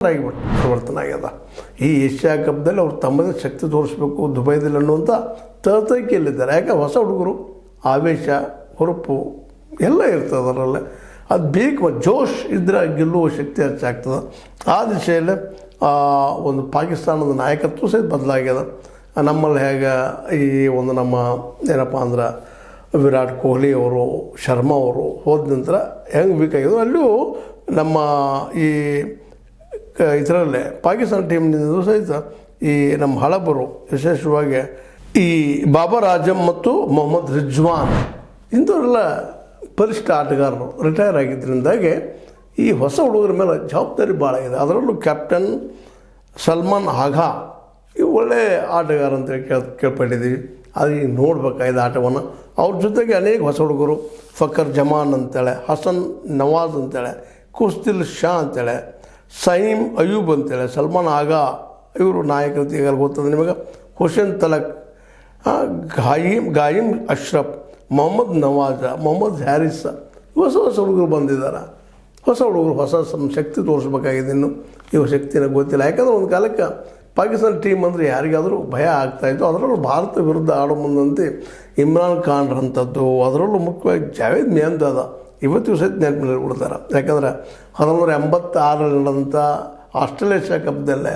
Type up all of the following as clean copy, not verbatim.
ಪರಿವರ್ತನೆ ಆಗ್ಯದ. ಈ ಏಷ್ಯಾ ಕಪ್ದಲ್ಲಿ ಅವ್ರು ತಮ್ಮದೇ ಶಕ್ತಿ ತೋರಿಸ್ಬೇಕು ದುಬೈದಲ್ಲಿ ಅನ್ನುವಂಥ ತಳತಳಿಕೆಯಲ್ಲಿದ್ದಾರೆ. ಯಾಕೆ ಹೊಸ ಹುಡುಗರು ಆವೇಶ ಹೊರಪು ಎಲ್ಲ ಇರ್ತದೆ ಅದರಲ್ಲೇ. ಅದು ಬೇಕು ಜೋಶ್ ಇದ್ದರೆ ಗೆಲ್ಲುವ ಶಕ್ತಿ ಹೆಚ್ಚಾಗ್ತದೆ. ಆ ದಿಶೆಯಲ್ಲೇ ಒಂದು ಪಾಕಿಸ್ತಾನದ ನಾಯಕತ್ವ ಸಹಿತ ಬದಲಾಗ್ಯದ. ನಮ್ಮಲ್ಲಿ ಹೇಗೆ ಈ ಒಂದು ನಮ್ಮ ಏನಪ್ಪ ಅಂದ್ರೆ ವಿರಾಟ್ ಕೊಹ್ಲಿ ಅವರು, ಶರ್ಮಾ ಅವರು ಹೋದ ನಂತರ ಹೆಂಗೆ ಬೇಕಾಗಿದ್ರು ಅಲ್ಲೂ ನಮ್ಮ ಈ ಇದರಲ್ಲೇ ಪಾಕಿಸ್ತಾನ ಟೀಮ್ನಿಂದ ಸಹಿತ ಈ ನಮ್ಮ ಹಳಬರು ವಿಶೇಷವಾಗಿ ಈ ಬಾಬರ್ ಆಜಮ್ ಮತ್ತು ಮೊಹಮ್ಮದ್ ರಿಜ್ವಾನ್ ಇಂಥವರೆಲ್ಲ ಬಲಿಷ್ಠ ಆಟಗಾರರು ರಿಟೈರ್ ಆಗಿದ್ದರಿಂದಾಗಿ ಈ ಹೊಸ ಹುಡುಗರ ಮೇಲೆ ಜವಾಬ್ದಾರಿ ಭಾಳ ಇದೆ. ಅದರಲ್ಲೂ ಕ್ಯಾಪ್ಟನ್ ಸಲ್ಮಾನ್ ಆಗಾ ಇವು ಒಳ್ಳೆಯ ಆಟಗಾರ ಅಂತೇಳಿ ಕೇಳ್ಪಟ್ಟಿದ್ದೀವಿ. ಅದು ಈಗ ನೋಡ್ಬೇಕಾಗಿದೆ ಆಟವನ್ನು. ಅವ್ರ ಜೊತೆಗೆ ಅನೇಕ ಹೊಸ ಹುಡುಗರು ಫಕರ್ ಜಮಾನ್ ಅಂತೇಳಿ, ಹಸನ್ ನವಾಜ್ ಅಂತೇಳಿ, ಕುಸ್ತಿಲ್ ಶಾ ಅಂತೇಳಿ, ಸಯೀಮ್ ಅಯೂಬ್ ಅಂತೇಳಿ, ಸಲ್ಮಾನ್ ಆಗಾ ಇವರು ನಾಯಕರು ಈಗ ಗೊತ್ತದೆ ನಿಮಗೆ, ಹುಸೇನ್ ತಲಕ್, ಗಾಯಿಮ್ ಅಶ್ರಫ್, ಮೊಹಮ್ಮದ್ ನವಾಜ, ಮೊಹಮ್ಮದ್ ಹ್ಯಾರಿಸ್ ಹೊಸ ಹೊಸ ಹುಡುಗರು ಬಂದಿದ್ದಾರೆ. ಹೊಸ ಹುಡುಗರು ಹೊಸ ಶಕ್ತಿ ತೋರಿಸ್ಬೇಕಾಗಿದೆ. ಇನ್ನು ಇವ ಶಕ್ತಿನ ಗೊತ್ತಿಲ್ಲ. ಯಾಕಂದರೆ ಒಂದು ಕಾಲಕ್ಕೆ ಪಾಕಿಸ್ತಾನ ಟೀಮ್ ಅಂದರೆ ಯಾರಿಗಾದರೂ ಭಯ ಆಗ್ತಾಯಿತ್ತು. ಅದರಲ್ಲೂ ಭಾರತ ವಿರುದ್ಧ ಆಡೋ ಮುಂದಂತೆ ಇಮ್ರಾನ್ ಖಾನ್ರಂಥದ್ದು, ಅದರಲ್ಲೂ ಮುಖ್ಯವಾಗಿ ಜಾವೇದ್ ಮಿಯಾಂದಾದ ಇವತ್ತಿಗೂ ಸಹಿತ ನೆನಪಿನಲ್ಲಿ ಬಿಡ್ತಾರೆ. ಯಾಕಂದರೆ 1986ರಲ್ಲಿ ನಡೆದಂಥ ಆಸ್ಟ್ರೇಲಿಯಾ ಕಪ್ದಲ್ಲೇ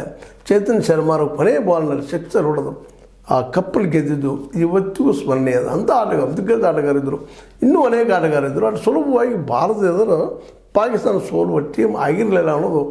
ಚೇತನ್ ಶರ್ಮಾರು ಕೊನೆಯ ಬಾಲ್ನಲ್ಲಿ ಸಿಕ್ಸರ್ ಹೊಡೆದು ಆ ಕಪ್ಪಲ್ಲಿ ಗೆದ್ದಿದ್ದು ಇವತ್ತಿಗೂ ಸ್ಮರಣೀಯ ಅದ. ಅಂಥ ಆಟಗಾರ ದಿಗ್ಗಜ ಆಟಗಾರಿದ್ದರು. ಇನ್ನೂ ಅನೇಕ ಆಟಗಾರಿದ್ದರು. ಅದು ಸುಲಭವಾಗಿ ಭಾರತದ ಪಾಕಿಸ್ತಾನ ಸೋಲುವ ಟೀಮ್ ಆಗಿರಲಿಲ್ಲ ಅನ್ನೋದು